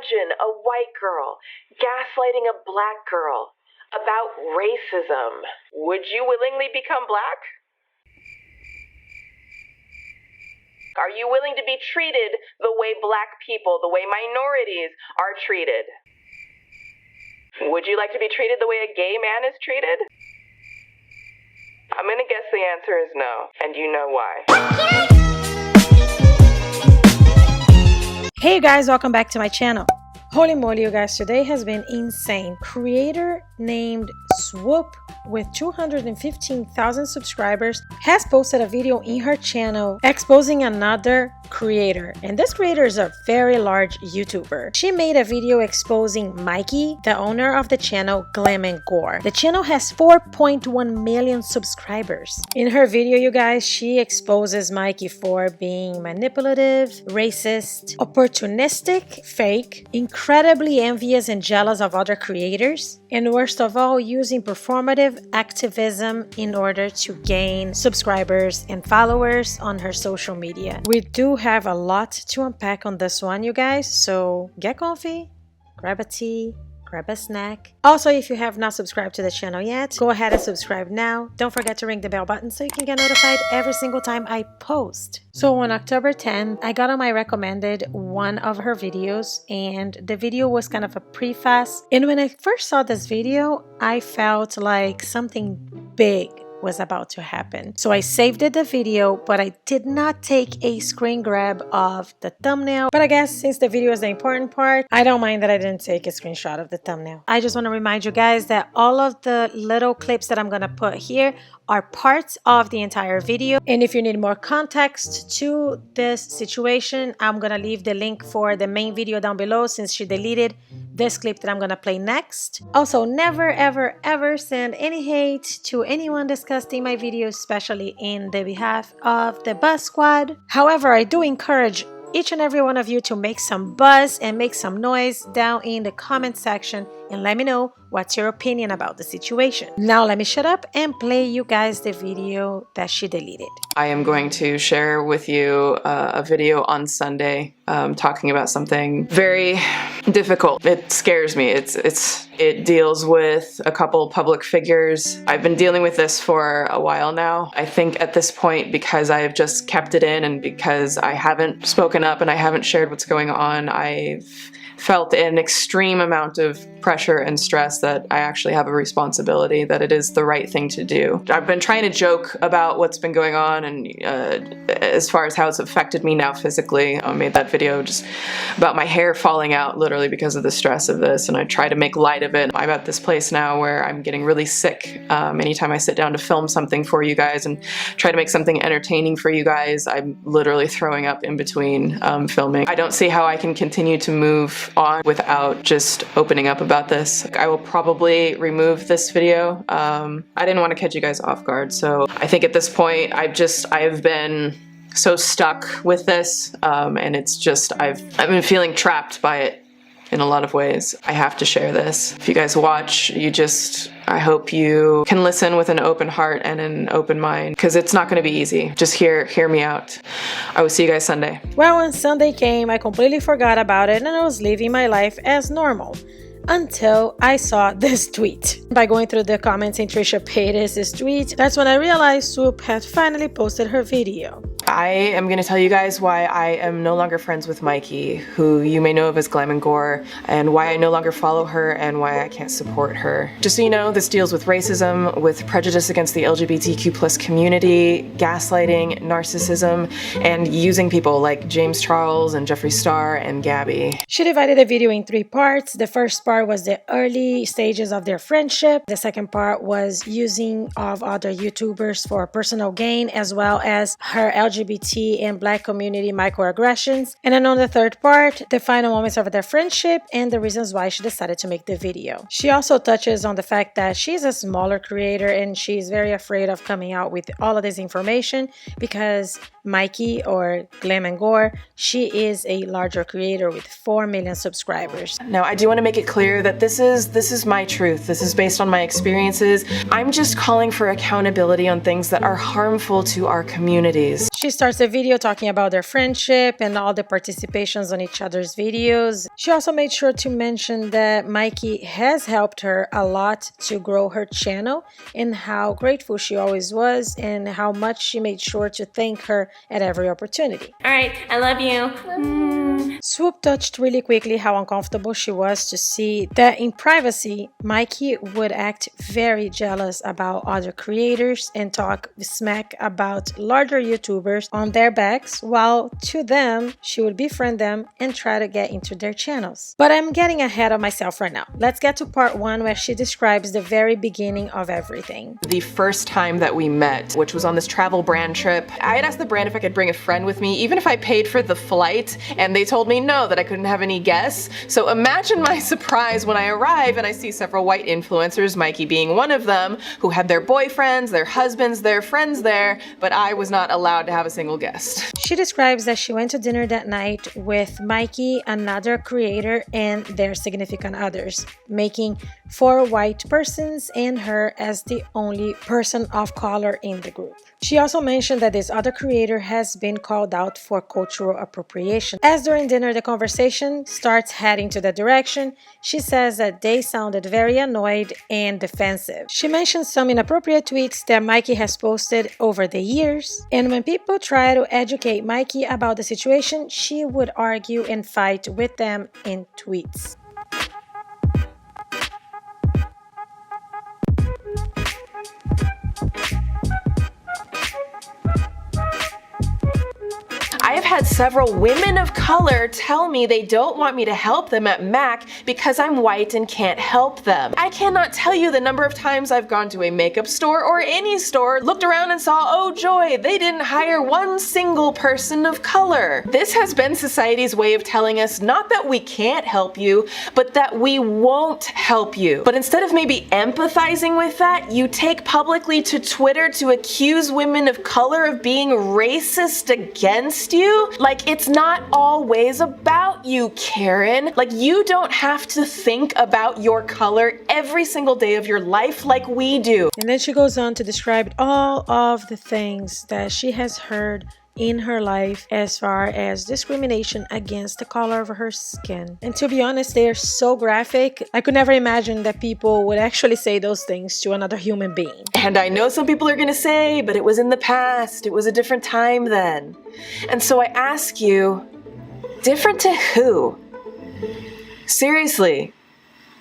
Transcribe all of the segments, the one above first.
imagine a white girl gaslighting a black girl about racism. Would you willingly become black? Are you willing to be treated the way black people, the way minorities are treated? Would you like to be treated the way a gay man is treated? I'm gonna guess the answer is no, and you know why. Hey guys, welcome back to my channel. Holy moly, you guys, today has been insane. Creator named Swoop with 215,000 subscribers has posted a video in her channel exposing another creator, and this creator is a very large YouTuber. She made a video exposing MYKIE, the owner of the channel Glam and Gore. The channel has 4.1 million subscribers. In her video, you guys, she exposes MYKIE for being manipulative, racist, opportunistic, fake, incredibly envious and jealous of other creators, and worst of all, using performative activism in order to gain subscribers and followers on her social media. We do have a lot to unpack on this one, you guys, so get comfy, grab a tea, grab a snack. Also, if you have not subscribed to the channel yet, go ahead and subscribe now. Don't forget to ring the bell button so you can get notified every single time I post. So on October 10th, I got on my recommended one of her videos, and the video was kind of a preface. And when I first saw this video, I felt like something big was about to happen. So I saved the video, but I did not take a screen grab of the thumbnail. But I guess since the video is the important part, I don't mind that I didn't take a screenshot of the thumbnail. I just want to remind you guys that all of the little clips that I'm gonna put here are parts of the entire video. And if you need more context to this situation, I'm gonna leave the link for the main video down below since she deleted this clip that I'm gonna play next. Also, never ever ever send any hate to anyone discussing my videos, especially in the behalf of the BuZSQUAD. However, I do encourage each and every one of you to make some buzz and make some noise down in the comment section and let me know what's your opinion about the situation. Now let me shut up and play you guys the video that she deleted. I am going to share with you a video on Sunday talking about something very difficult. It scares me. It deals with a couple public figures. I've been dealing with this for a while now. I think at this point, because I have just kept it in and because I haven't spoken up and I haven't shared what's going on, I've felt an extreme amount of pressure and stress that I actually have a responsibility, that it is the right thing to do. I've been trying to joke about what's been going on and as far as how it's affected me now physically. I made that video just about my hair falling out literally because of the stress of this, and I try to make light of it. I'm at this place now where I'm getting really sick. Anytime I sit down to film something for you guys and try to make something entertaining for you guys, I'm literally throwing up in between filming. I don't see how I can continue to move on without just opening up about this. I will probably remove this video. I didn't want to catch you guys off guard, so I think at this point I've been so stuck with this, and it's just I've been feeling trapped by it in a lot of ways. I have to share this. If you guys watch, I hope you can listen with an open heart and an open mind, because it's not going to be easy. Just hear me out. I will see you guys Sunday. Well, when Sunday came, I completely forgot about it and I was living my life as normal. Until I saw this tweet. By going through the comments in Trisha Paytas' tweet, that's when I realized Swoop had finally posted her video. I am going to tell you guys why I am no longer friends with MYKIE, who you may know of as Glam and Gore, and why I no longer follow her and why I can't support her. Just so you know, this deals with racism, with prejudice against the LGBTQ+ community, gaslighting, narcissism, and using people like James Charles and Jeffree Star and Gabby. She divided the video in 3 parts. The first part was the early stages of their friendship. The second part was using of other YouTubers for personal gain, as well as her LGBT and Black community microaggressions. And then on the third part, the final moments of their friendship and the reasons why she decided to make the video. She also touches on the fact that she's a smaller creator and she's very afraid of coming out with all of this information because MYKIE, or Glam and Gore, she is a larger creator with 4 million subscribers. Now, I do want to make it clear that this is my truth. This is based on my experiences. I'm just calling for accountability on things that are harmful to our communities. She MYKIE starts a video talking about their friendship and all the participations on each other's videos. She also made sure to mention that MYKIE has helped her a lot to grow her channel and how grateful she always was and how much she made sure to thank her at every opportunity. All right, I love you. Swoop touched really quickly how uncomfortable she was to see that in privacy, MYKIE would act very jealous about other creators and talk smack about larger YouTubers on their backs, while to them, she would befriend them and try to get into their channels. But I'm getting ahead of myself right now. Let's get to part 1 where she describes the very beginning of everything. The first time that we met, which was on this travel brand trip, I had asked the brand if I could bring a friend with me, even if I paid for the flight, and they told me no, that I couldn't have any guests. So imagine my surprise when I arrive and I see several white influencers, MYKIE being one of them, who had their boyfriends, their husbands, their friends there, but I was not allowed to have a single guest. She describes that she went to dinner that night with MYKIE, another creator, and their significant others, making 4 white persons and her as the only person of color in the group. She also mentioned that this other creator has been called out for cultural appropriation. As during dinner the conversation starts heading to that direction, she says that they sounded very annoyed and defensive. She mentions some inappropriate tweets that MYKIE has posted over the years, and when people try to educate MYKIE about the situation, she would argue and fight with them in tweets. I have had several women of color tell me they don't want me to help them at MAC because I'm white and can't help them. I cannot tell you the number of times I've gone to a makeup store or any store, looked around and saw, oh joy, they didn't hire one single person of color. This has been society's way of telling us not that we can't help you, but that we won't help you. But instead of maybe empathizing with that, you take publicly to Twitter to accuse women of color of being racist against you. Like, it's not always about you, Karen. Like, you don't have to think about your color every single day of your life like we do. And then she goes on to describe all of the things that she has heard in her life as far as discrimination against the color of her skin. And to be honest, they are so graphic. I could never imagine that people would actually say those things to another human being. And I know some people are gonna say, but it was in the past. It was a different time then. And so I ask you, different to who? Seriously.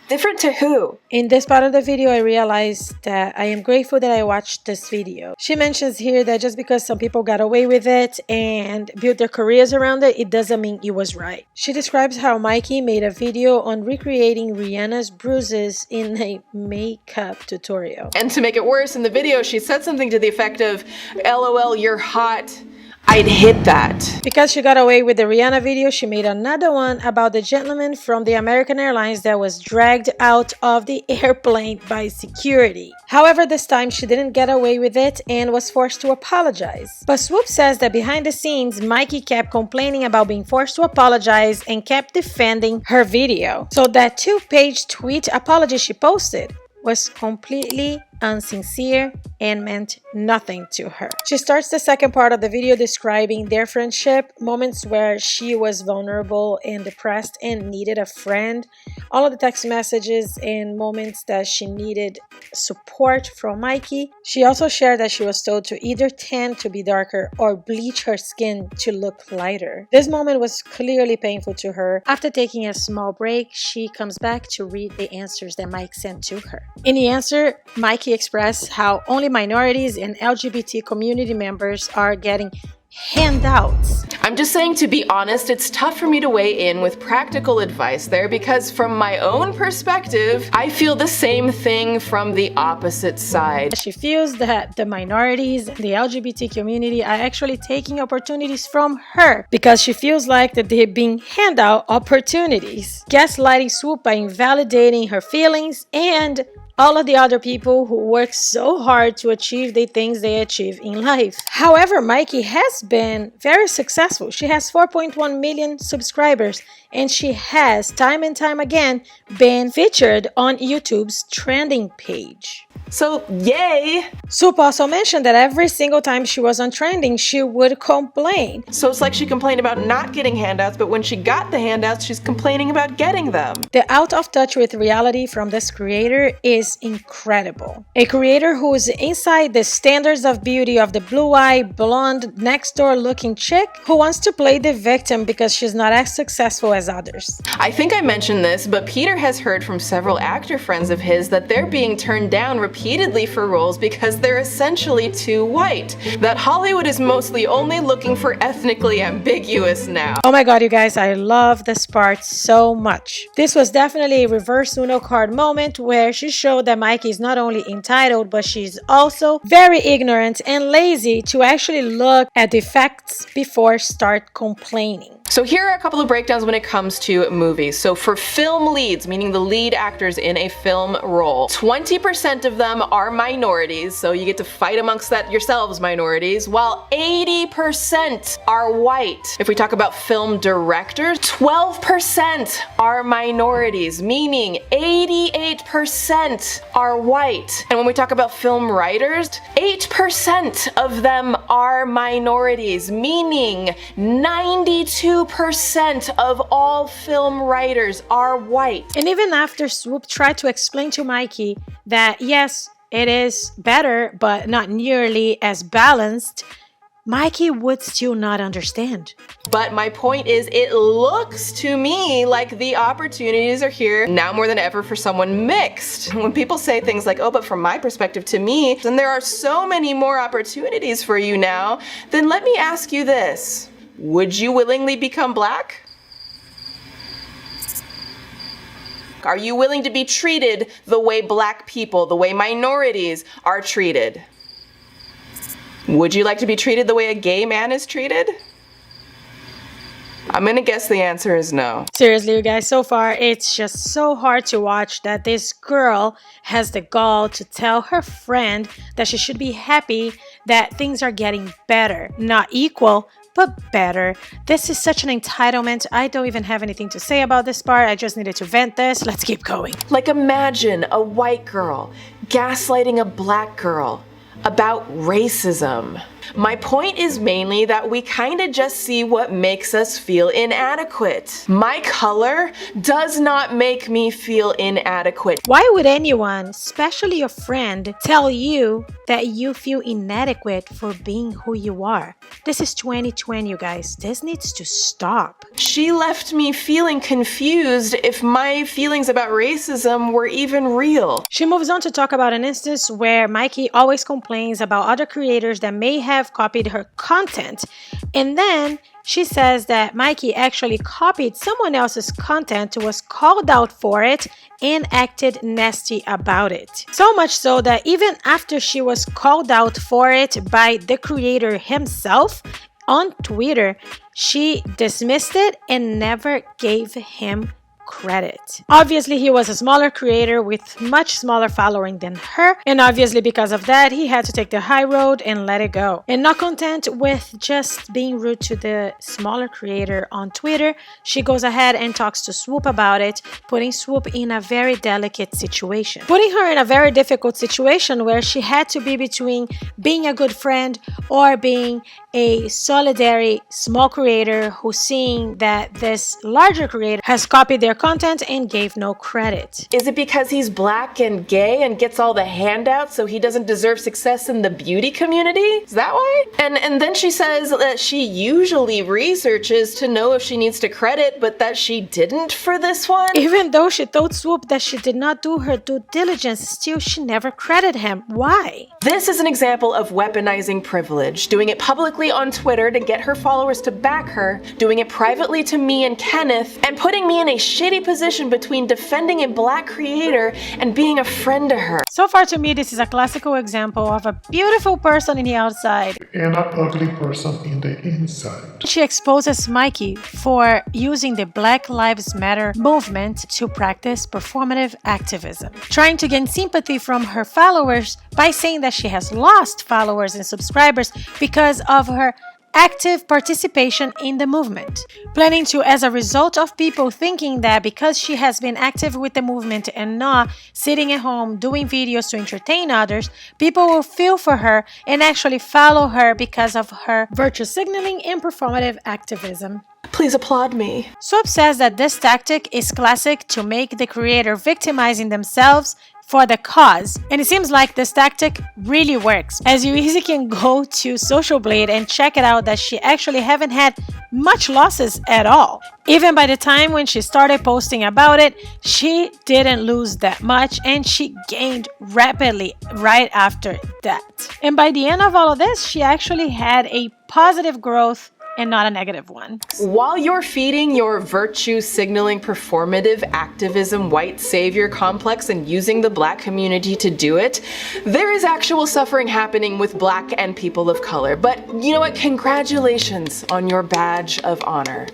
Different to who? In this part of the video, I realized that I am grateful that I watched this video. She mentions here that just because some people got away with it and built their careers around it, it doesn't mean it was right. She describes how MYKIE made a video on recreating Rihanna's bruises in a makeup tutorial. And to make it worse, in the video, she said something to the effect of, LOL, you're hot. I'd hit that. Because she got away with the Rihanna video, she made another one about the gentleman from the American Airlines that was dragged out of the airplane by security. However, this time she didn't get away with it and was forced to apologize. But Swoop says that behind the scenes, MYKIE kept complaining about being forced to apologize and kept defending her video. So that 2-page tweet apology she posted was completely unsincere and meant nothing to her. She starts the second part of the video describing their friendship, moments where she was vulnerable and depressed and needed a friend, all of the text messages and moments that she needed support from MYKIE. She also shared that she was told to either tan to be darker or bleach her skin to look lighter. This moment was clearly painful to her. After taking a small break, she comes back to read the answers that Mike sent to her. In the answer, MYKIE expressed how only minorities and LGBT community members are getting handouts. I'm just saying, to be honest, it's tough for me to weigh in with practical advice there because from my own perspective, I feel the same thing from the opposite side. She feels that the minorities, the LGBT community are actually taking opportunities from her because she feels like that they're being handout opportunities, gaslighting Swoop by invalidating her feelings and all of the other people who work so hard to achieve the things they achieve in life. However, MYKIE has been very successful. She has 4.1 million subscribers and she has time and time again been featured on YouTube's trending page. So yay! Swoop also mentioned that every single time she was on trending, she would complain. So it's like she complained about not getting handouts, but when she got the handouts, she's complaining about getting them. The out of touch with reality from this creator is incredible. A creator who is inside the standards of beauty of the blue-eyed, blonde, next-door looking chick who wants to play the victim because she's not as successful as others. I think I mentioned this, but Peter has heard from several actor friends of his that they're being turned down repeatedly for roles because they're essentially too white. That Hollywood is mostly only looking for ethnically ambiguous now. Oh my god, you guys, I love this part so much. This was definitely a reverse Uno card moment where she showed that MYKIE is not only entitled, but she's also very ignorant and lazy to actually look at the facts before start complaining. So here are a couple of breakdowns when it comes to movies. So for film leads, meaning the lead actors in a film role, 20% of them are minorities, so you get to fight amongst that yourselves, minorities, while 80% are white. If we talk about film directors, 12% are minorities, meaning 88% are white. And when we talk about film writers, 8% of them are minorities, meaning 92% of all film writers are white. And even after Swoop tried to explain to MYKIE that yes, it is better, but not nearly as balanced, MYKIE would still not understand. But my point is, it looks to me like the opportunities are here now more than ever for someone mixed. When people say things like, oh, but from my perspective, to me, then there are so many more opportunities for you now, then let me ask you this. Would you willingly become black? Are you willing to be treated the way black people, the way minorities are treated? Would you like to be treated the way a gay man is treated? I'm gonna guess the answer is no. Seriously, you guys, so far it's just so hard to watch that this girl has the gall to tell her friend that she should be happy that things are getting better. Not equal, but better. This is such an entitlement. I don't even have anything to say about this part. I just needed to vent this. Let's keep going. Like, imagine a white girl gaslighting a black girl about racism. My point is mainly that we kind of just see what makes us feel inadequate. My color does not make me feel inadequate. Why would anyone, especially your friend, tell you that you feel inadequate for being who you are? This is 2020, you guys. This needs to stop. She left me feeling confused if my feelings about racism were even real. She moves on to talk about an instance where MYKIE always complains about other creators that may have copied her content, and then she says that MYKIE actually copied someone else's content, was called out for it, and acted nasty about it. So much so that even after she was called out for it by the creator himself on Twitter, she dismissed it and never gave him credit. Obviously, he was a smaller creator with much smaller following than her, and obviously because of that, he had to take the high road and let it go. And not content with just being rude to the smaller creator on Twitter, she goes ahead and talks to Swoop about it, putting Swoop in a very delicate situation. Putting her in a very difficult situation where she had to be between being a good friend or being a solidary small creator who's seeing that this larger creator has copied their content and gave no credit. Is it because he's black and gay and gets all the handouts so he doesn't deserve success in the beauty community? Is that why? And then she says that she usually researches to know if she needs to credit, but that she didn't for this one? Even though she told Swoop that she did not do her due diligence, still she never credited him. Why? This is an example of weaponizing privilege, doing it publicly on Twitter to get her followers to back her, doing it privately to me and Kenneth, and putting me in a shitty position between defending a black creator and being a friend to her. So far to me, this is a classical example of a beautiful person in the outside and an ugly person in the inside. She exposes MYKIE for using the Black Lives Matter movement to practice performative activism, trying to gain sympathy from her followers by saying that she has lost followers and subscribers because of her active participation in the movement, planning to, as a result of people thinking that because she has been active with the movement and not sitting at home doing videos to entertain others, people will feel for her and actually follow her because of her virtue signaling and performative activism. Please applaud me. Swoop says that this tactic is classic to make the creator victimizing themselves for the cause, and it seems like this tactic really works, as you easily can go to Social Blade and check it out that she actually haven't had much losses at all. Even by the time when she started posting about it, she didn't lose that much and she gained rapidly right after that. And by the end of all of this, she actually had a positive growth and not a negative one. While you're feeding your virtue signaling performative activism white savior complex and using the Black community to do it, there is actual suffering happening with Black and people of color. But you know what? Congratulations on your badge of honor.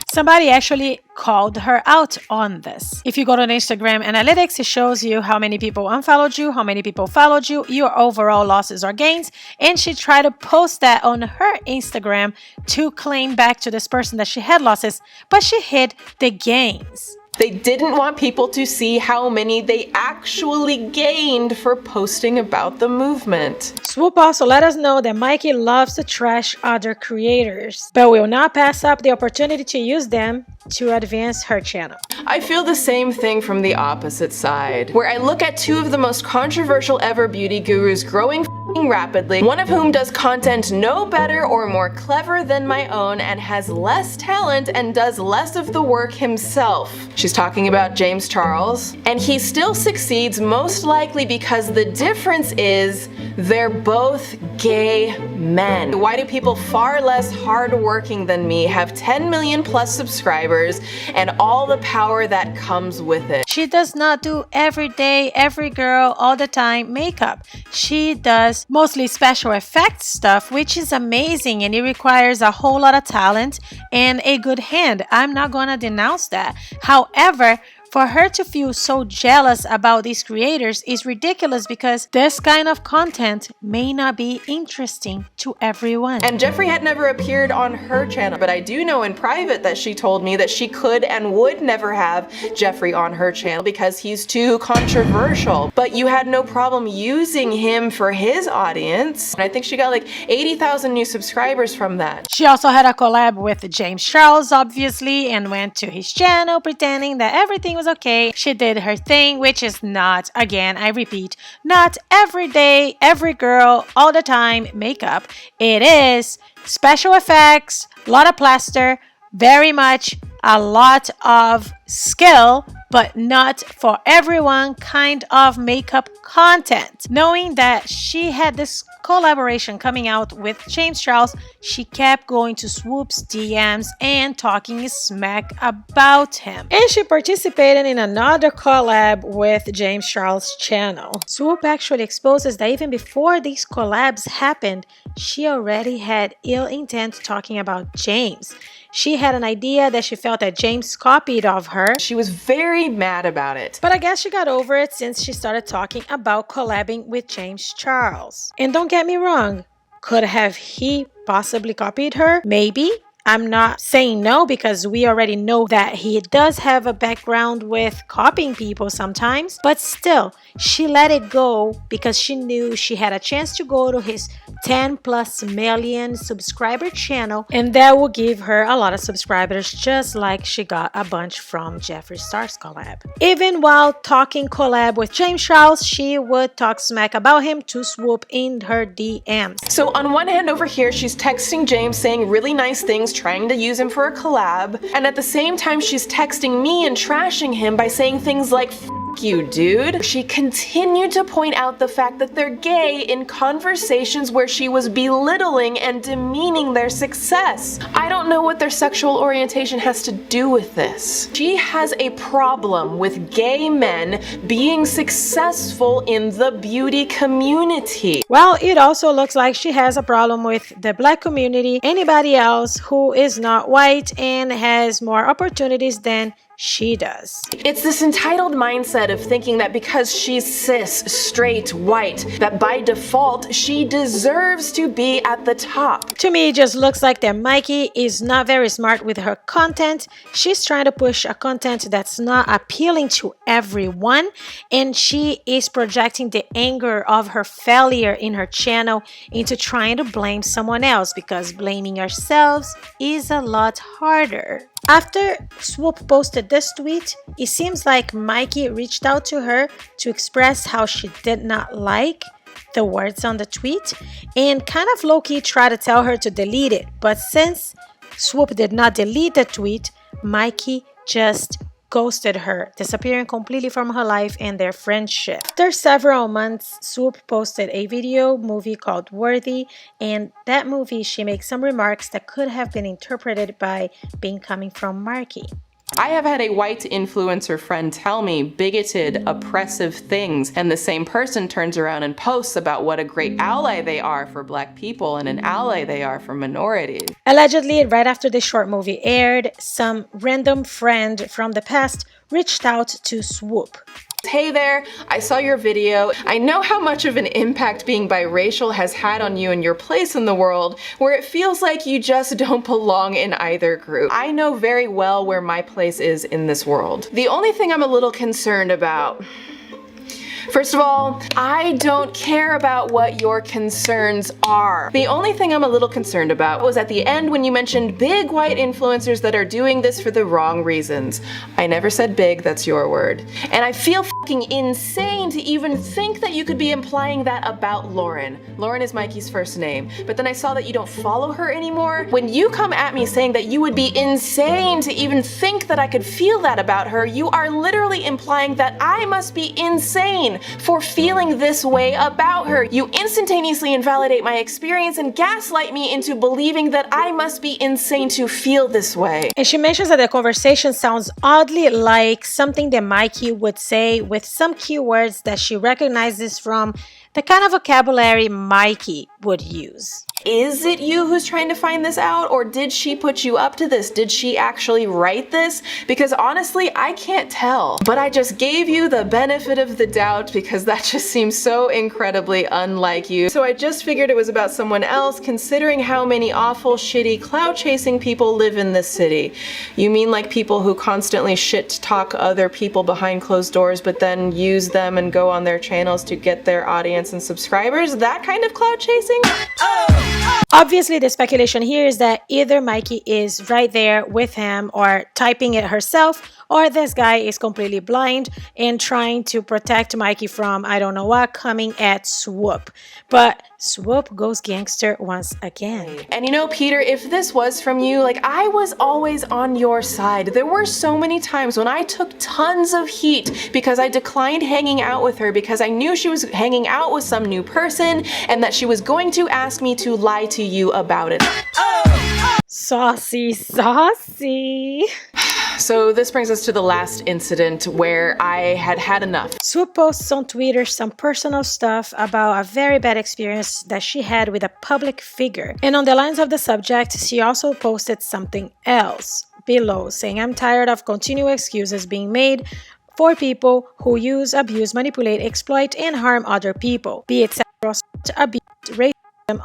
Somebody actually called her out on this. If you go to Instagram analytics, it shows you how many people unfollowed you, how many people followed you, your overall losses or gains, and she tried to post that on her Instagram to claim back to this person that she had losses, but she hid the gains. They didn't want people to see how many they actually gained for posting about the movement. Swoop also let us know that MYKIE loves to trash other creators, but will not pass up the opportunity to use them to advance her channel. I feel the same thing from the opposite side, where I look at two of the most controversial ever beauty gurus growing rapidly, one of whom does content no better or more clever than my own and has less talent and does less of the work himself. She's talking about James Charles, and he still succeeds most likely because the difference is they're both gay men. Why do people far less hardworking than me have 10 million plus subscribers and all the power that comes with it? She does not do every day, every girl, all the time makeup. She does mostly special effects stuff, which is amazing, and it requires a whole lot of talent and a good hand. I'm not gonna denounce that. However, for her to feel so jealous about these creators is ridiculous because this kind of content may not be interesting to everyone. And Jeffree had never appeared on her channel, but I do know in private that she told me that she could and would never have Jeffree on her channel because he's too controversial. But you had no problem using him for his audience. And I think she got like 80,000 new subscribers from that. She also had a collab with James Charles, obviously, and went to his channel pretending that everything was okay. She did her thing, which is not, again, I repeat, not every day, every girl, all the time makeup. It is special effects, a lot of plaster, very much a lot of skill, but not for everyone kind of makeup content. Knowing that she had this collaboration coming out with James Charles, she kept going to Swoop's DMs and talking smack about him. And she participated in another collab with James Charles' channel. Swoop actually exposes that even before these collabs happened, she already had ill intent talking about James. She had an idea that she felt that James copied of her. She was very mad about it. But I guess she got over it since she started talking about collabing with James Charles. And don't get me wrong, could have he possibly copied her? Maybe. I'm not saying no because we already know that he does have a background with copying people sometimes, but still, she let it go because she knew she had a chance to go to his 10+ million subscriber channel, and that will give her a lot of subscribers, just like she got a bunch from Jeffree Star's collab. Even while talking collab with James Charles, she would talk smack about him to Swoop in her DMs. So on one hand over here, she's texting James saying really nice things, trying to use him for a collab, and at the same time she's texting me and trashing him by saying things like "F you, dude." She continued to point out the fact that they're gay in conversations where she was belittling and demeaning their success. I don't know what their sexual orientation has to do with this. She has a problem with gay men being successful in the beauty community. Well, it also looks like she has a problem with the Black community, anybody else who is not white and has more opportunities than she does. It's this entitled mindset mindset of thinking that because she's cis, straight, white, that by default she deserves to be at the top. To me, it just looks like that MYKIE is not very smart with her content. She's trying to push a content that's not appealing to everyone, and she is projecting the anger of her failure in her channel into trying to blame someone else, because blaming yourselves is a lot harder. After Swoop posted this tweet, it seems like MYKIE reached out to her to express how she did not like the words on the tweet and kind of low-key tried to tell her to delete it. But since Swoop did not delete the tweet, MYKIE just ghosted her, disappearing completely from her life and their friendship. After several months, Swoop posted a video movie called Worthy, and that movie she makes some remarks that could have been interpreted by being coming from MYKIE. I have had a white influencer friend tell me bigoted, oppressive things, and the same person turns around and posts about what a great ally they are for Black people and an ally they are for minorities. Allegedly, right after the short movie aired, some random friend from the past reached out to Swoop. Hey there, I saw your video. I know how much of an impact being biracial has had on you and your place in the world, where it feels like you just don't belong in either group. I know very well where my place is in this world. The only thing I'm a little concerned about, first of all, I don't care about what your concerns are. The only thing I'm a little concerned about was at the end when you mentioned big white influencers that are doing this for the wrong reasons. I never said big, that's your word. And I feel fucking insane to even think that you could be implying that about Lauren. Lauren is MYKIE's first name, but then I saw that you don't follow her anymore. When you come at me saying that you would be insane to even think that I could feel that about her, you are literally implying that I must be insane for feeling this way about her. You instantaneously invalidate my experience and gaslight me into believing that I must be insane to feel this way. And she mentions that the conversation sounds oddly like something that MYKIE would say, with some keywords that she recognizes from the kind of vocabulary MYKIE would use. Is it you who's trying to find this out, or did she put you up to this? Did she actually write this? Because honestly, I can't tell. But I just gave you the benefit of the doubt because that just seems so incredibly unlike you. So I just figured it was about someone else, considering how many awful, shitty, clout-chasing people live in this city. You mean like people who constantly shit-talk other people behind closed doors, but then use them and go on their channels to get their audience and subscribers? That kind of clout-chasing? Obviously, the speculation here is that either MYKIE is right there with him or typing it herself, or this guy is completely blind and trying to protect MYKIE from I don't know what coming at Swoop. But Swoop goes gangster once again. And you know, Peter, if this was from you, like, I was always on your side. There were so many times when I took tons of heat because I declined hanging out with her because I knew she was hanging out with some new person and that she was going to ask me to lie to you about it. Saucy, saucy. So this brings us to the last incident where I had had enough. Swoop posts on Twitter some personal stuff about a very bad experience that she had with a public figure. And on the lines of the subject, she also posted something else below, saying, "I'm tired of continual excuses being made for people who use, abuse, manipulate, exploit, and harm other people, be it sexual assault, abuse, racism,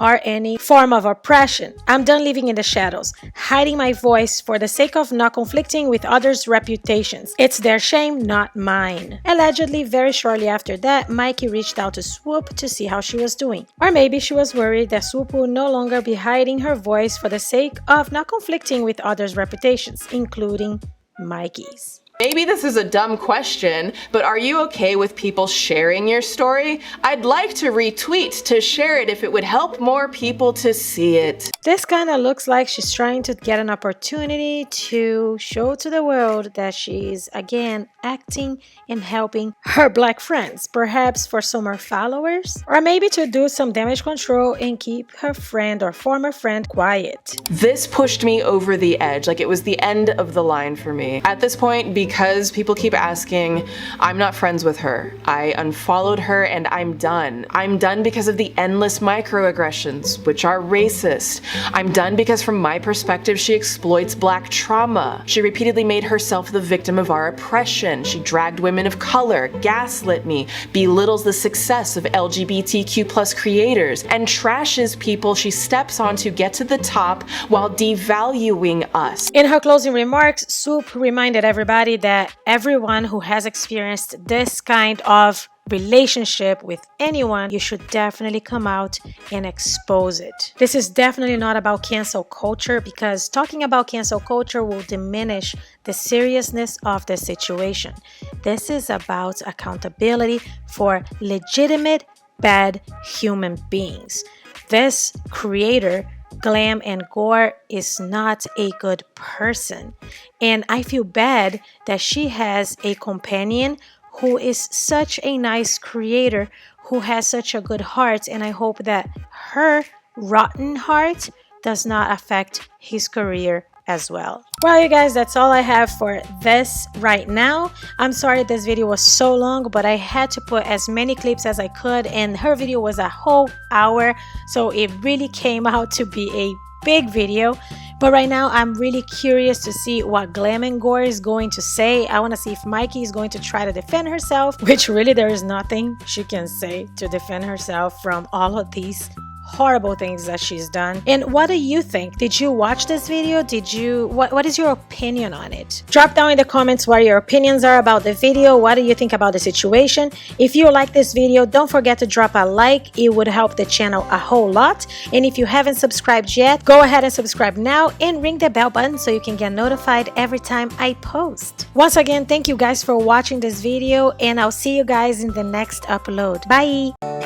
or any form of oppression. I'm done living in the shadows, hiding my voice for the sake of not conflicting with others' reputations. It's their shame, not mine." Allegedly, very shortly after that, MYKIE reached out to Swoop to see how she was doing. Or maybe she was worried that Swoop would no longer be hiding her voice for the sake of not conflicting with others' reputations, including MYKIE's. Maybe this is a dumb question, but are you okay with people sharing your story? I'd like to retweet to share it if it would help more people to see it. This kind of looks like she's trying to get an opportunity to show to the world that she's again acting and helping her Black friends, perhaps for some more followers, or maybe to do some damage control and keep her friend or former friend quiet. This pushed me over the edge, like it was the end of the line for me. At this point, because because people keep asking, I'm not friends with her. I unfollowed her and I'm done. I'm done because of the endless microaggressions, which are racist. I'm done because from my perspective, she exploits Black trauma. She repeatedly made herself the victim of our oppression. She dragged women of color, gaslit me, belittles the success of LGBTQ plus creators, and trashes people she steps on to get to the top while devaluing us. In her closing remarks, Swoop reminded everybody that everyone who has experienced this kind of relationship with anyone, you should definitely come out and expose it. This is definitely not about cancel culture, because talking about cancel culture will diminish the seriousness of the situation. This is about accountability for legitimate bad human beings. This creator, Glam and Gore, is not a good person, and I feel bad that she has a companion who is such a nice creator, who has such a good heart, and I hope that her rotten heart does not affect his career as well. Well, you guys, that's all I have for this right now. I'm sorry this video was so long, but I had to put as many clips as I could, and her video was a whole hour, so it really came out to be a big video. But right now I'm really curious to see what Glam and Gore is going to say. I want to see if MYKIE is going to try to defend herself, which really there is nothing she can say to defend herself from all of these horrible things that she's done. And what do you think? Did you watch this video? What is your opinion on it? Drop down in the comments what your opinions are about the video. What do you think about the situation? If you like this video, don't forget to drop a like. It would help the channel a whole lot. And if you haven't subscribed yet, go ahead and subscribe now and ring the bell button so you can get notified every time I post. Once again, thank you guys for watching this video, and I'll see you guys in the next upload. Bye!